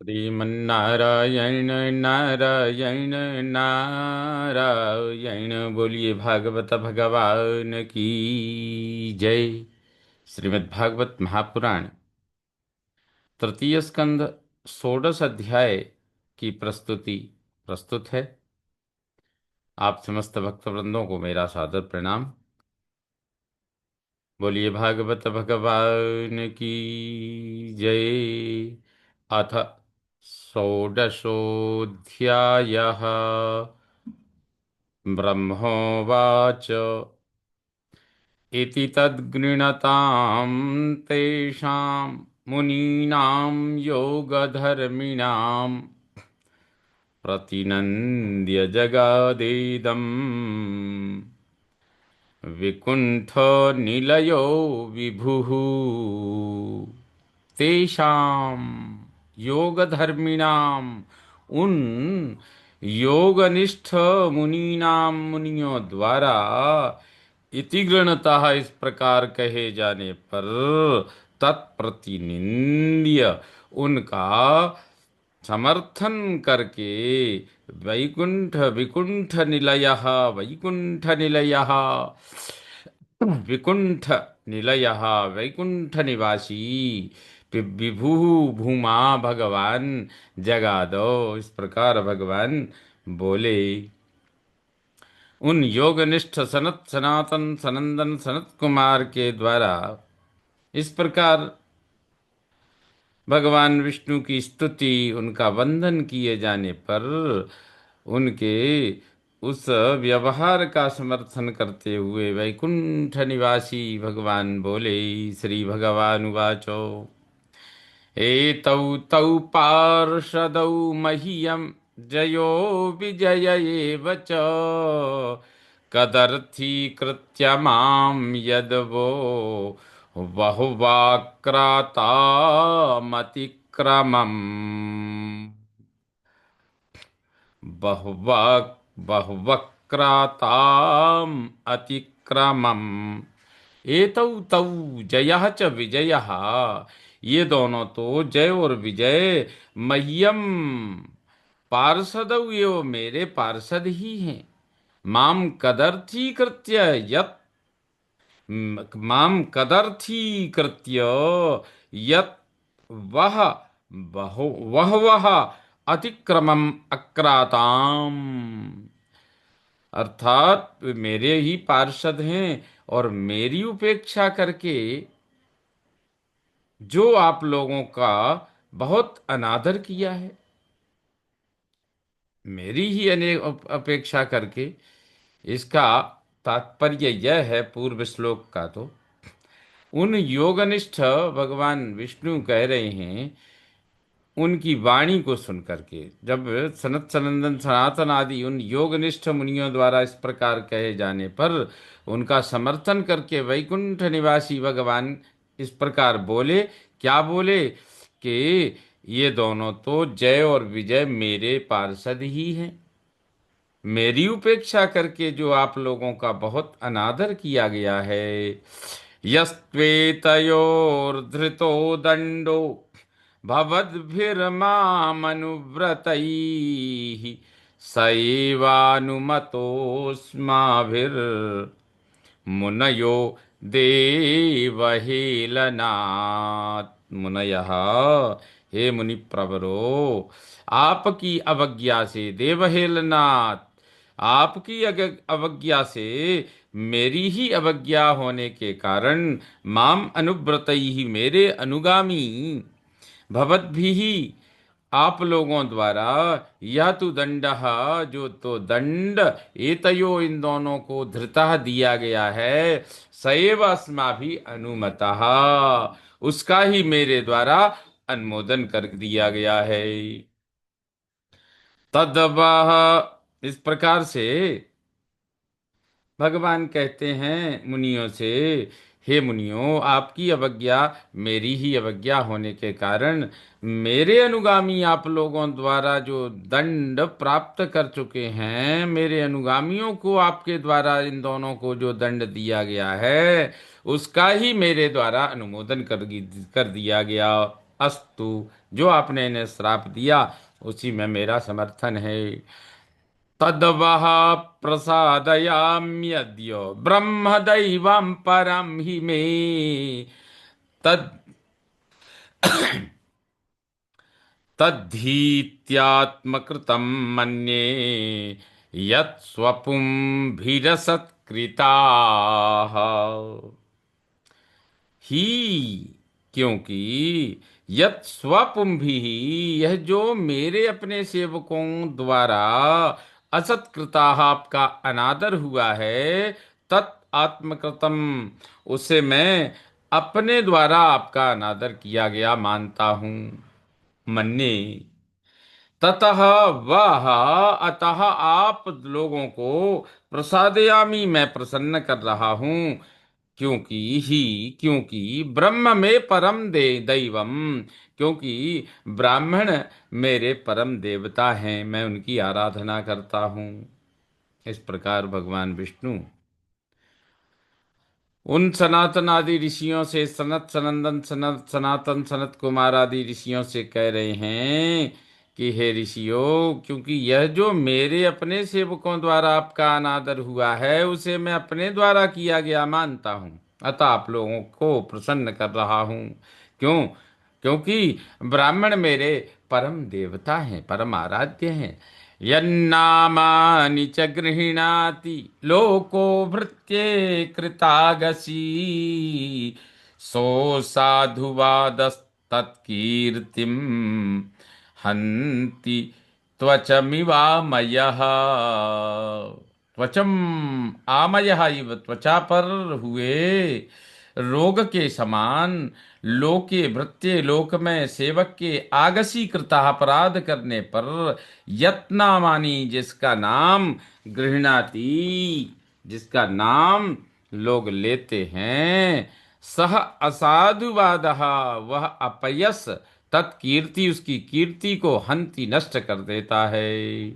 श्रीमन्नारायण नारायण नारायण। बोलिए भागवत भगवान की जय। श्रीमद्भागवत महापुराण तृतीय स्कंद षोडश अध्याय की प्रस्तुति प्रस्तुत है। आप समस्त भक्तवृंदों को मेरा सादर प्रणाम। बोलिए भागवत भगवान की जय। अथ षोडशोऽध्यायः। ब्रह्मोवाच इति तद्गृणतां तेषां मुनीनां योगधर्मिणां प्रतिनन्द्य जगादेदम् विकुण्ठनिलयो विभुः। तेषाम योगधर्मिणाम उन योगनिष्ठ मुनीनाम मुनियों द्वारा इति गृणतः इस प्रकार कहे जाने पर तत्प्रतिनिंद्य उनका समर्थन करके वैकुंठ विकुंठ निलयः वैकुंठ निलयः विकुंठ निलयः वैकुंठ निवासी विभु भूमा भगवान जगादो। इस प्रकार भगवान बोले। उन योगनिष्ठ सनत सनातन सनंदन सनत कुमार के द्वारा इस प्रकार भगवान विष्णु की स्तुति उनका वंदन किए जाने पर उनके उस व्यवहार का समर्थन करते हुए वैकुंठ निवासी भगवान बोले। श्री भगवान उवाचो एतौ तौ पार्षदौ मह्यं जयो विजय एव च कदर्थीकृत्य मां यदवो बहुवाक्रातामतिक्रमम् बहुवाक् बहुवक्राताम् अतिक्रमम्। एतौ तौ जयः च विजयः। ये दोनों तो जय और विजय मह्यम पार्षदौ ये मेरे पार्षद ही हैं। माम कदर्थीकृत्य यत् माम कदर्थीकृत्य यत् वह वह अतिक्रमम अक्राताम। अर्थात वे मेरे ही पार्षद हैं और मेरी उपेक्षा करके जो आप लोगों का बहुत अनादर किया है, मेरी ही अपेक्षा करके। इसका तात्पर्य यह है पूर्व श्लोक का, तो उन योगनिष्ठ भगवान विष्णु कह रहे हैं उनकी वाणी को सुन करके, जब सनत सनंदन सनातन आदि उन योगनिष्ठ मुनियों द्वारा इस प्रकार कहे जाने पर उनका समर्थन करके वैकुंठ निवासी भगवान इस प्रकार बोले। क्या बोले कि ये दोनों तो जय और विजय मेरे पार्षद ही हैं। मेरी उपेक्षा करके जो आप लोगों का बहुत अनादर किया गया है। यस्त्वेतयोर्धृतो दंडो भवद्भिर्मामनुव्रतैः स एवानुमतोऽस्माभिर्मुनयो देवहेलनात्। मुनयः, हे मुनि प्रवरो, आपकी अवज्ञा से देवहेलनाथ, आपकी अवज्ञा से मेरी ही अवज्ञा होने के कारण माम अनुव्रतई ही मेरे अनुगामी भवद्भिः आप लोगों द्वारा यह तो दंड जो तो दंड एतयो इन दोनों को धृतः दिया गया है सएव अस्माभि अनुमतः उसका ही मेरे द्वारा अनुमोदन कर दिया गया है। तदवह इस प्रकार से भगवान कहते हैं मुनियों से, हे मुनियों, आपकी अवज्ञा मेरी ही अवज्ञा होने के कारण मेरे अनुगामी आप लोगों द्वारा जो दंड प्राप्त कर चुके हैं, मेरे अनुगामियों को आपके द्वारा इन दोनों को जो दंड दिया गया है उसका ही मेरे द्वारा अनुमोदन कर दिया गया। अस्तु, जो आपने इन्हें श्राप दिया उसी में मेरा समर्थन है। तद्वः प्रसादयाम्यद्य ब्रह्मदैवं परं हि मे। तद् तद्धीत्यात्मकृतं मन्ये यत् स्वपुंभिरसत्कृताः। ही, क्योंकि यत् स्वपुंभिः, यह जो मेरे अपने सेवकों द्वारा असत्कृताः आपका अनादर हुआ है, तत् आत्मकृतम, उसे मैं अपने द्वारा आपका अनादर किया गया मानता हूँ। मन्ने, ततः वह, अतः आप लोगों को प्रसादयामी, मैं प्रसन्न कर रहा हूँ। क्योंकि ही, क्योंकि ब्रह्म में परम दे दैवम, क्योंकि ब्राह्मण मेरे परम देवता हैं, मैं उनकी आराधना करता हूँ। इस प्रकार भगवान विष्णु उन सनातन आदि ऋषियों से, सनत सनंदन सनत सनातन सनत कुमार आदि ऋषियों से कह रहे हैं कि हे ऋषियों, क्योंकि यह जो मेरे अपने सेवकों द्वारा आपका अनादर हुआ है उसे मैं अपने द्वारा किया गया मानता हूँ, अतः आप लोगों को प्रसन्न कर रहा हूँ। क्यों? क्योंकि ब्राह्मण मेरे परम देवता हैं, परम आराध्य हैं। यन्नामानि च गृह्णाति लोको भृत्ये कृतागसी, सो साधुवादस्तत्कीर्तिं हन्ति त्वचमिवामयः। त्वचम आमयः इव, त्वचा पर हुए रोग के समान, लोके भृत्य, लोक में सेवक के आगसी कृता, अपराध करने पर, यत्नामानी, जिसका नाम, गृहणाति, जिसका नाम लोग लेते हैं, सह असाधुवाद, वह अपयस, तत्कीर्ति, उसकी कीर्ति को हंति, नष्ट कर देता है।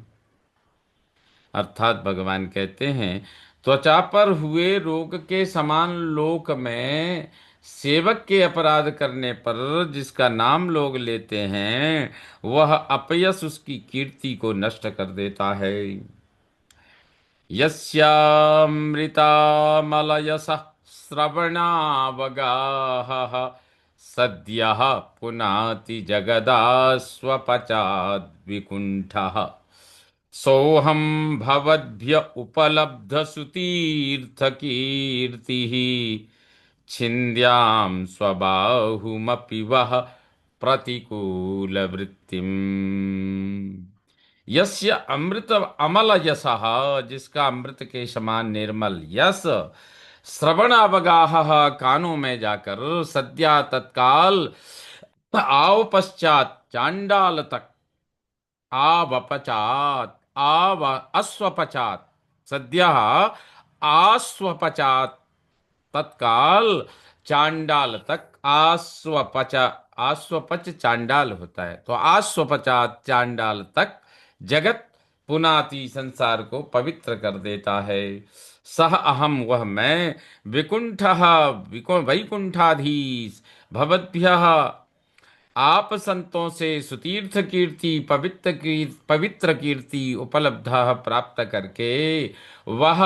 अर्थात भगवान कहते हैं, त्वचा पर हुए रोग के समान लोक में सेवक के अपराध करने पर जिसका नाम लोग लेते हैं, वह अपयश उसकी कीर्ति को नष्ट कर देता है। यस्यामृतामलयसः श्रवणावगाहः सद्यः पुनाति जगदास्वपचाद्विकुण्ठः, सोऽहं भवद्भ्य उपलब्धसुतीर्थकीर्तिः, छिन्द्यां स्वबाहुमपि वः प्रतिकूलवृत्तिम्। यस्य अमृत अमल यशः, जिसका अमृत के समान निर्मल यश, श्रवण अवगाह, कानों में जाकर, सद्या तत्काल, आव पश्चात, चांडाल तक, आवपचात, आव अस्वपचात, सद्य आस्वपचात, तत्काल, चांडाल तक, आस्वपच, आस्वपच चांडाल होता है, तो आस्वपचात, चांडाल तक, जगत पुनाति, संसार को पवित्र कर देता है। सह अहम, वह मैं, विकुंठ, वैकुंठाधीश, भवद्भ्य, आप संतों से, सुतीर्थ कीर्ति, पवित्र कीर्ति, उपलब्ध, प्राप्त करके, वह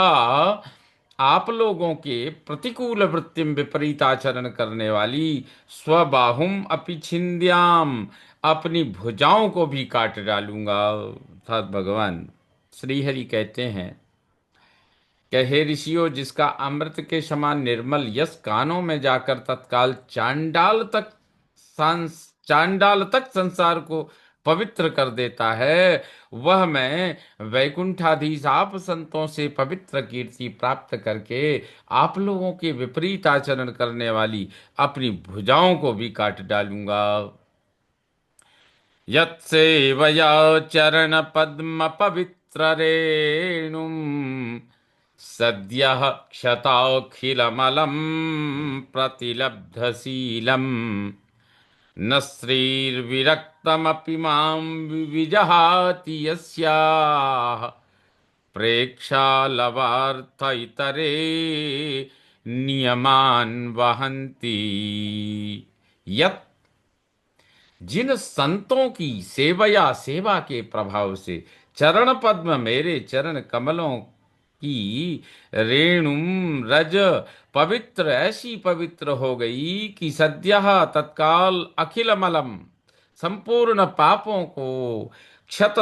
आप लोगों के प्रतिकूल वृत्तिम, विपरीत आचरण करने वाली, स्वबाहुम अपि छिन्द्याम, अपनी भुजाओं को भी काट डालूंगा। अर्थात भगवान श्रीहरि कहते हैं कि हे ऋषियों, जिसका अमृत के समान निर्मल यश कानों में जाकर तत्काल चांडाल तक संसार को पवित्र कर देता है, वह मैं वैकुंठाधीश, आप संतों से पवित्र कीर्ति प्राप्त करके आप लोगों के विपरीत आचरण करने वाली अपनी भुजाओं को भी काट डालूंगा। यत्सेवया चरण पद्म पवित्र रेणुम, सद्यः क्षताखिलमलं प्रतिलब्धशीलम्, न श्रीर्विरक्तमपि मां विजहाति यस्याः, प्रेक्षालवार्थ इतरे नियमान् वहन्ति। यत्, जिन संतों की सेवया सेवा के प्रभाव से चरण पद्म मेरे चरण कमलों की रेणुम रज पवित्र ऐसी पवित्र हो गई कि सद्यः तत्काल अखिल मलम संपूर्ण पापों को क्षत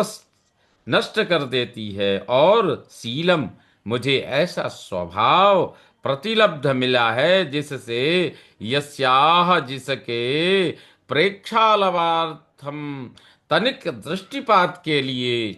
नष्ट कर देती है। और सीलम मुझे ऐसा स्वभाव प्रतिलब्ध मिला है जिससे यस्याह जिसके प्रेक्षालवार्थम तनिक दृष्टिपात के लिए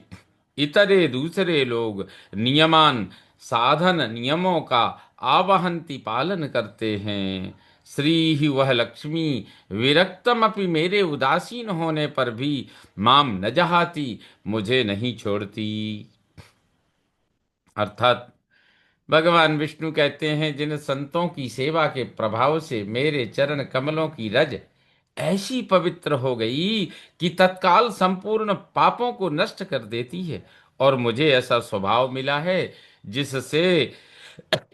इतरे दूसरे लोग नियमान साधन नियमों का आवहंति पालन करते हैं। श्री ही वह लक्ष्मी विरक्तमपि मेरे उदासीन होने पर भी माम न जहाती मुझे नहीं छोड़ती। अर्थात भगवान विष्णु कहते हैं जिन संतों की सेवा के प्रभाव से मेरे चरण कमलों की रज ऐसी पवित्र हो गई कि तत्काल संपूर्ण पापों को नष्ट कर देती है। और मुझे ऐसा स्वभाव मिला है जिससे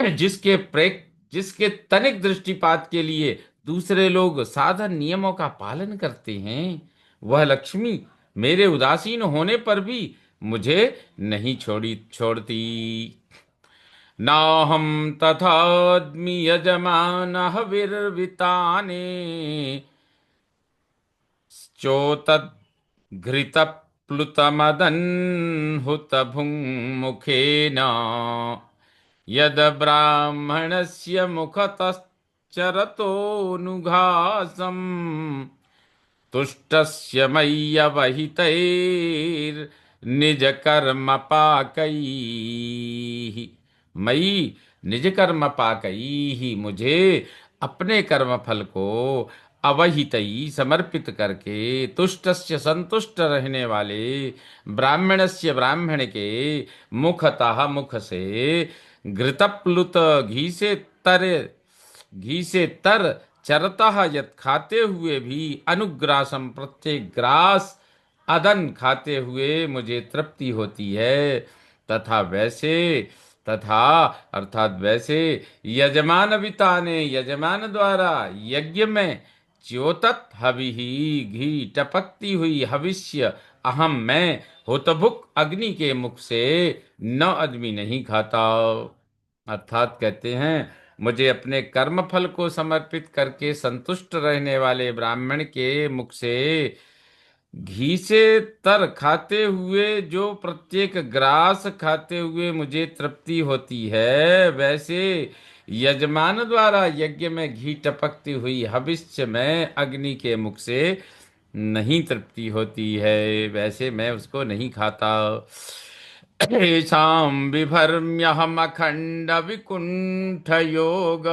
जिसके प्रेक जिसके तनिक दृष्टिपात के लिए दूसरे लोग साधन नियमों का पालन करते हैं। वह लक्ष्मी मेरे उदासीन होने पर भी मुझे नहीं छोड़ती। नाहं तथाद्मि यजमानः विर्विताने चोतघृतप्लुतमदन्हुतभुङ्मुखेन यद ब्राह्मणस्य मुखतश्चरतोऽनुघासम् तुष्टस्य मय्यवहितैर्निजकर्मपाकैः मयि निज कर्म पाकई मुझे अपने कर्म फल को अवहितई समर्पित करके तुष्टस्य संतुष्ट रहने वाले ब्राह्मणस्य ब्राह्मण के मुखतः मुख से घृतप्लुत घी से तर चरतः यत खाते हुए भी अनुग्रासम प्रत्येक ग्रास अदन खाते हुए मुझे तृप्ति होती है। तथा वैसे तथा अर्थात वैसे यजमान विता ने यजमान द्वारा यज्ञ में च्योतत हविहि घी टपकती हुई हविष्य अहम मैं हुतभुक अग्नि के मुख से न आदमी नहीं खाता। अर्थात कहते हैं मुझे अपने कर्म फल को समर्पित करके संतुष्ट रहने वाले ब्राह्मण के मुख से घी से तर खाते हुए जो प्रत्येक ग्रास खाते हुए मुझे तृप्ति होती है वैसे यजमान द्वारा यज्ञ में घी टपकती हुई हविष्य में अग्नि के मुख से नहीं तृप्ति होती है वैसे मैं उसको नहीं खाता। येषां बिभर्म्यहम् अखण्ड विकुण्ठ योग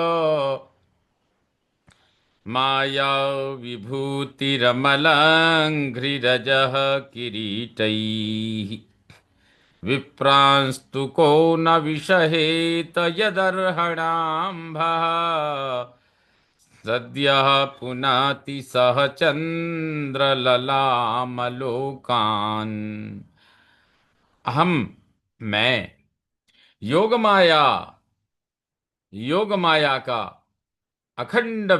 माया विभूतिरमलङ्घ्रिरजः किरीटैः विप्रांस्तु को न विषहेत यदर्हणाम्भः सद्यः पुनाति सह चन्द्रललामलोकान्। अहम मैं योग माया का अखंड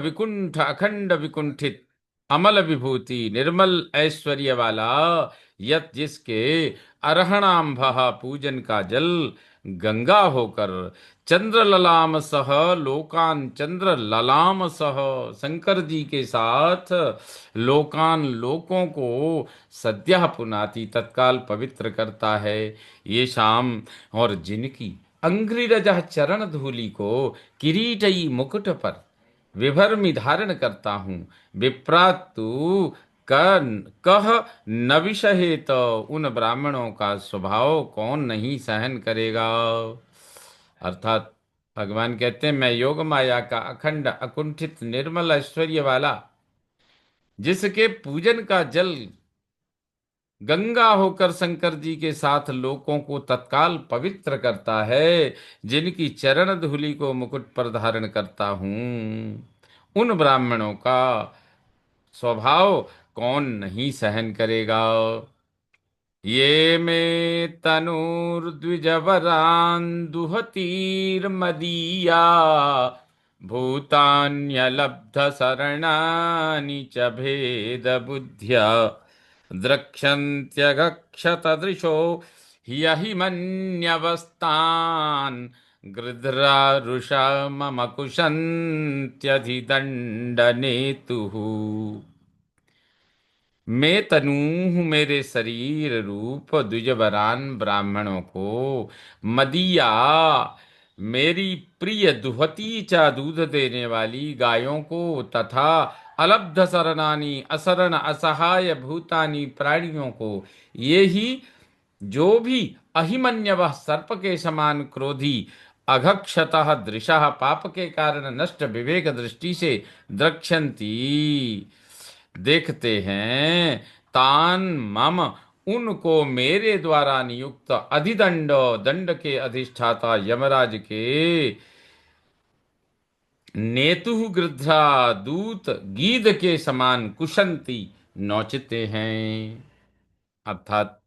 विकुंठित अमल विभूति निर्मल ऐश्वर्य वाला यत जिसके अरहणाम्भ पूजन का जल गंगा होकर चंद्र ललाम सह लोकान चंद्र ललाम सह शंकर जी के साथ लोकान लोकों को सद्यः पुनाति तत्काल पवित्र करता है। ये शाम और जिनकी अंघ्रिरजः चरण धूलि को किरीटई मुकुट पर विभर्मि धारण करता हूँ। विप्रातु कह न विषहेत उन ब्राह्मणों का स्वभाव कौन नहीं सहन करेगा। अर्थात भगवान कहते हैं मैं योग माया का अखंड अकुंठित निर्मल ऐश्वर्य वाला जिसके पूजन का जल गंगा होकर शंकर जी के साथ लोकों को तत्काल पवित्र करता है जिनकी चरण धूलि को मुकुट पर धारण करता हूँ उन ब्राह्मणों का स्वभाव कौन नहीं सहन करेगा। ये मे तनुर्द्विजवरान् दुहतीर्मदीया भूतान्यलब्धशरणानि च भेदबुद्ध्या द्रक्ष्यन्त्यगक्षतदृशो ह्यहिमन्यवस्तान् गृध्रारुषा मम कुशन्त्यधिदण्डनेतुः। मैं तनु हूँ मेरे शरीर रूप द्विजवरान ब्राह्मणों को, मदिया मेरी प्रिय दुहती चा दूध देने वाली गायों को, तथा अलब्ध शरणानी असरण असहाय भूतानी प्राणियों को, ये ही जो भी अहिमन्यवः सर्प के समान क्रोधी, अघक्षतः दृशः पाप के कारण नष्ट विवेक दृष्टि से द्रक्ष्यन्ति देखते हैं, तान मम उनको मेरे द्वारा नियुक्त अधिदंड दंड के अधिष्ठाता यमराज के नेतु गृध्रा दूत गीध के समान कुशंती नौचते हैं। अर्थात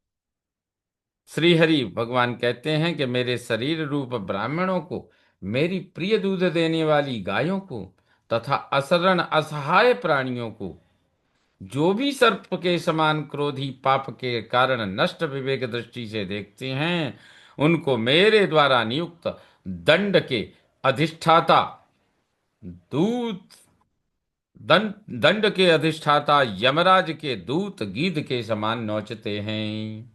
श्रीहरि भगवान कहते हैं कि मेरे शरीर रूप ब्राह्मणों को, मेरी प्रिय दूध देने वाली गायों को, तथा असरण असहाय प्राणियों को, जो भी सर्प के समान क्रोधी पाप के कारण नष्ट विवेक दृष्टि से देखते हैं, उनको मेरे द्वारा नियुक्त दंड के अधिष्ठाता दूत दंड के अधिष्ठाता यमराज के दूत गीध के समान नोचते हैं।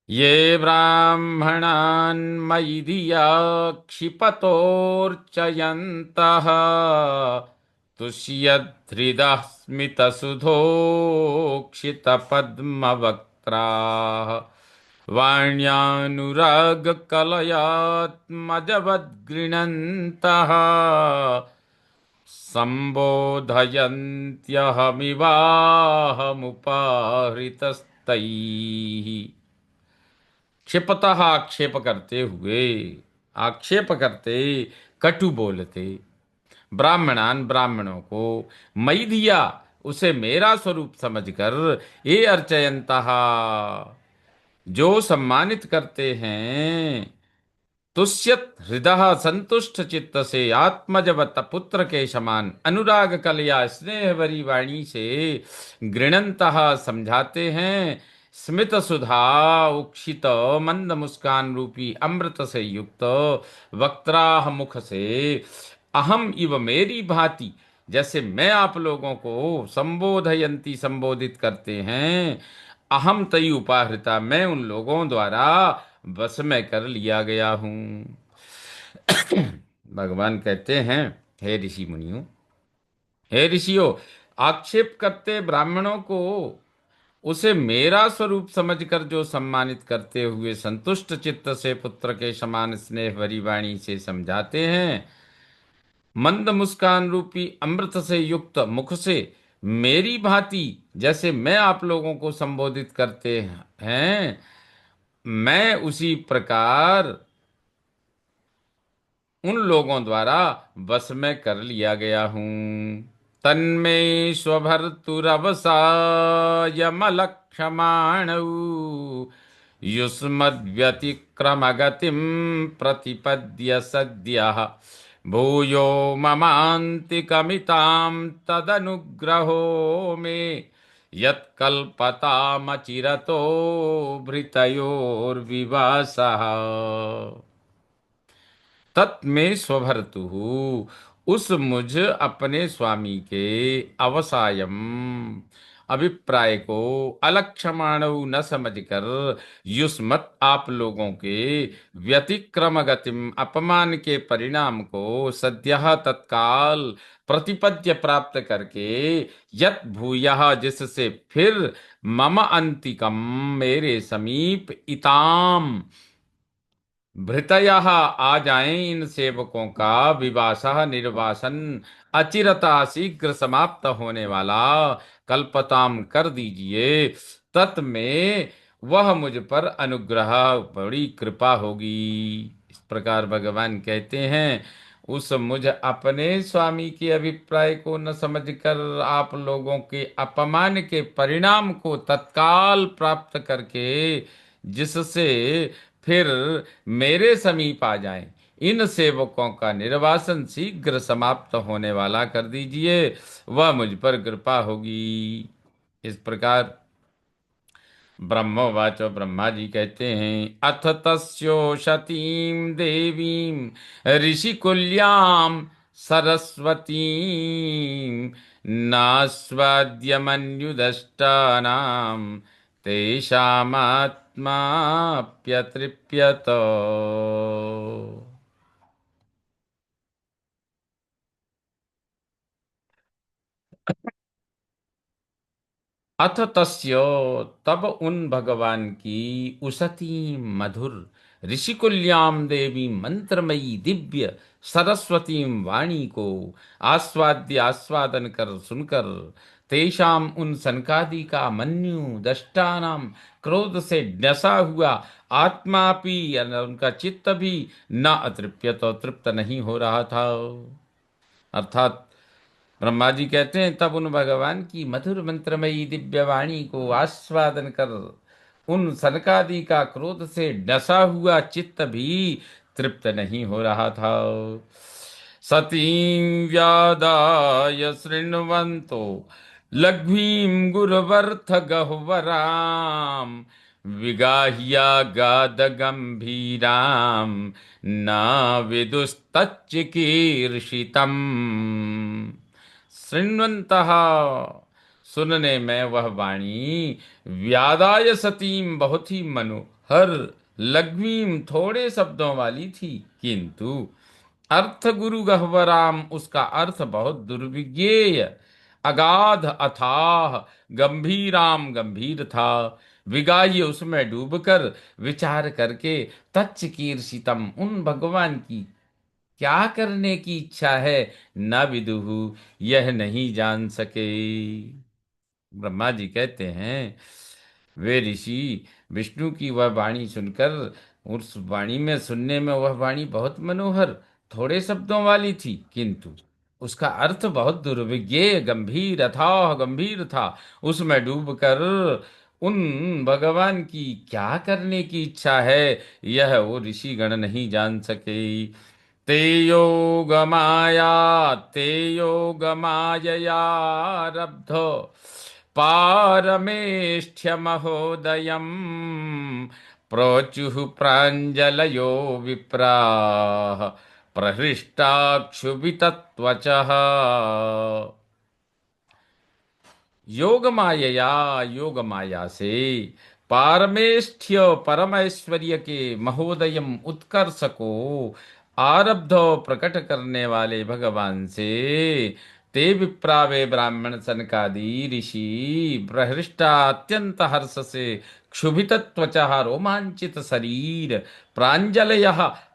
ये ब्राह्मणान् मयि धिया क्षिपतोर्चयन्तः तुष्यद्हृदः स्मितसुधोक्षितपद्मवक्त्राः वाण्यानुरागकलयात्मजवद्गृह्णन्तः सम्बोधयन्त्यहमिवाहमुपाहृतस्तैः। क्षिपतः आक्षेप करते हुए, आक्षेप करते, कटु बोलते, ब्राह्मणान ब्राह्मणों को, मई दिया उसे मेरा स्वरूप समझकर, ये अर्चयंतः जो सम्मानित करते हैं, तुष्यत हृदय संतुष्ट चित्त से आत्मजवत पुत्र के समान अनुराग कलया स्नेह भरी वाणी से गृणंतः समझाते हैं, स्मित सुधा उक्षित मंद मुस्कान रूपी अमृत से युक्त वक्त्राह मुख से, अहम इव मेरी भांति, जैसे मैं आप लोगों को संबोधयंती संबोधित करते हैं, अहम तई उपाहृता मैं उन लोगों द्वारा बस में कर लिया गया हूं। भगवान कहते हैं, हे ऋषि मुनियों, हे ऋषियों, आक्षेप करते ब्राह्मणों को उसे मेरा स्वरूप समझकर जो सम्मानित करते हुए संतुष्ट चित्त से पुत्र के समान स्नेह भरी वाणी से समझाते हैं, मंद मुस्कान रूपी अमृत से युक्त मुख से मेरी भांति जैसे मैं आप लोगों को संबोधित करते हैं, मैं उसी प्रकार उन लोगों द्वारा वश में कर लिया गया हूं। तन्मे स्वभर्तुरवसायमलक्ष्यमाणौ युष्मद्व्यतिक्रमगतिं प्रतिपद्य सद्यः भूयो ममान्तिकमितां तदनुग्रहो मे यत्कल्पतामचिरतो भृतयोर्विवासः। तत्मे स्वभर्तु, उस मुझ अपने स्वामी के अवसायम अभिप्राय को अलक्षमाणव न समझकर, युष्मत आप लोगों के व्यतिक्रम गतिम अपमान के परिणाम को सद्यः तत्काल प्रतिपद्य प्राप्त करके, यत भूयः जिससे फिर मम अंतिकम मेरे समीप इताम भृतयः आ जाएं इन सेवकों का विवासः निर्वासन अचिरता शीघ्र समाप्त होने वाला कल्पताम कर दीजिए, तत् में वह मुझ पर अनुग्रह बड़ी कृपा होगी। इस प्रकार भगवान कहते हैं, उस मुझ अपने स्वामी के अभिप्राय को न समझकर आप लोगों के अपमान के परिणाम को तत्काल प्राप्त करके जिससे फिर मेरे समीप आ जाएं। इन सेवकों का निर्वासन शीघ्र समाप्त होने वाला कर दीजिए, वह मुझ पर कृपा होगी। इस प्रकार ब्रह्मोवाच, ब्रह्मा जी कहते हैं, अथ तस्यो सतीं देवीं ऋषिकुल्यां सरस्वतीं नास्वाद्य मन्युदष्टानां तेषामात्माप्यतृप्यत। अथ तस्य, तब उन भगवान की उसती मधुर ऋषिकुल्याम देवी मंत्रमयी दिव्य सरस्वती वाणी को आस्वाद्य आस्वादन कर सुनकर, तेषाम उन सनकादि का मन्यु दष्टानाम क्रोध से डसा हुआ आत्मा भी, उनका चित्त भी न अतृप्यत, तृप्त नहीं हो रहा था। अर्थात ब्रह्मा जी कहते हैं, तब उन भगवान की मधुर मंत्रमयी दिव्य वाणी को आस्वादन कर उन सनकादि का क्रोध से डसा हुआ चित्त भी तृप्त नहीं हो रहा था। सतीं व्यादाय शृण्वन्तो लघ्वीं गुरुवर्थ गह्वराम विगाह्या गाद गंभीराम न विदुस्तच्चिकीर्षितम्। शृण्वन्तः, सुनने में वह वाणी, व्यादाय सतीम, बहुत ही मनोहर, लघ्वीम, थोड़े शब्दों वाली थी, किंतु अर्थ गुरु गह्वराम, उसका अर्थ बहुत दुर्विज्ञेय, अगाध अथाह, गंभीराम, गंभीर था, विगाह्य, उसमें डूबकर विचार करके, तच्चिकीर्षितम, उन भगवान की क्या करने की इच्छा है, न विदुहु, यह नहीं जान सके। ब्रह्मा जी कहते हैं, वे ऋषि विष्णु की वह वाणी सुनकर, उस वाणी में, सुनने में वह वाणी बहुत मनोहर, थोड़े शब्दों वाली थी, किंतु उसका अर्थ बहुत दुर्विज्ञेय, गंभीर, अथाह गंभीर था। उसमें डूबकर उन भगवान की क्या करने की इच्छा है, यह वो ऋषि गण नहीं जान सके। ते योगमाया ते योगमाययारब्धो पारमेष्ठ्यमहोदयम् प्रोचुः प्राञ्जलयो विप्राः प्रहृष्टाक्षुभितत्वचः। योग मायया, योग माया से, पारमेष्ठ्य, परमैश्वर्य के, महोदयम, उत्कर्ष को, आरब्ध, प्रकट करने वाले भगवान से, ते विप्रावे, ब्राह्मण सनकादि ऋषि, प्रहृष्टा, अत्यंत हर्ष से, क्षुभित त्वचा, रोमांचित शरीर, प्रांजलय,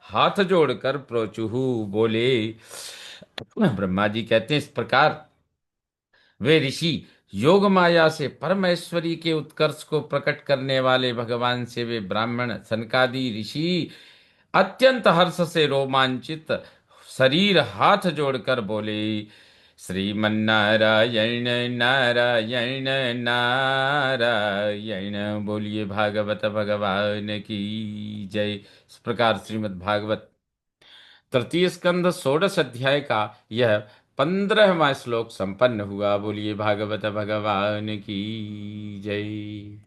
हाथ जोड़कर प्रोचुहु, बोले। ब्रह्मा जी कहते हैं, इस प्रकार वे ऋषि योग माया से परमेश्वरी के उत्कर्ष को प्रकट करने वाले भगवान से, वे ब्राह्मण सनकादि ऋषि अत्यंत हर्ष से रोमांचित शरीर, हाथ जोड़कर बोले, श्रीमन्नारायण नारायण नारायण, बोलिए भागवत भगवान की जय। इस प्रकार श्रीमद् भागवत तृतीय स्कंध षोडश अध्याय का यह 15वां श्लोक संपन्न हुआ। बोलिए भागवत भगवान की जय।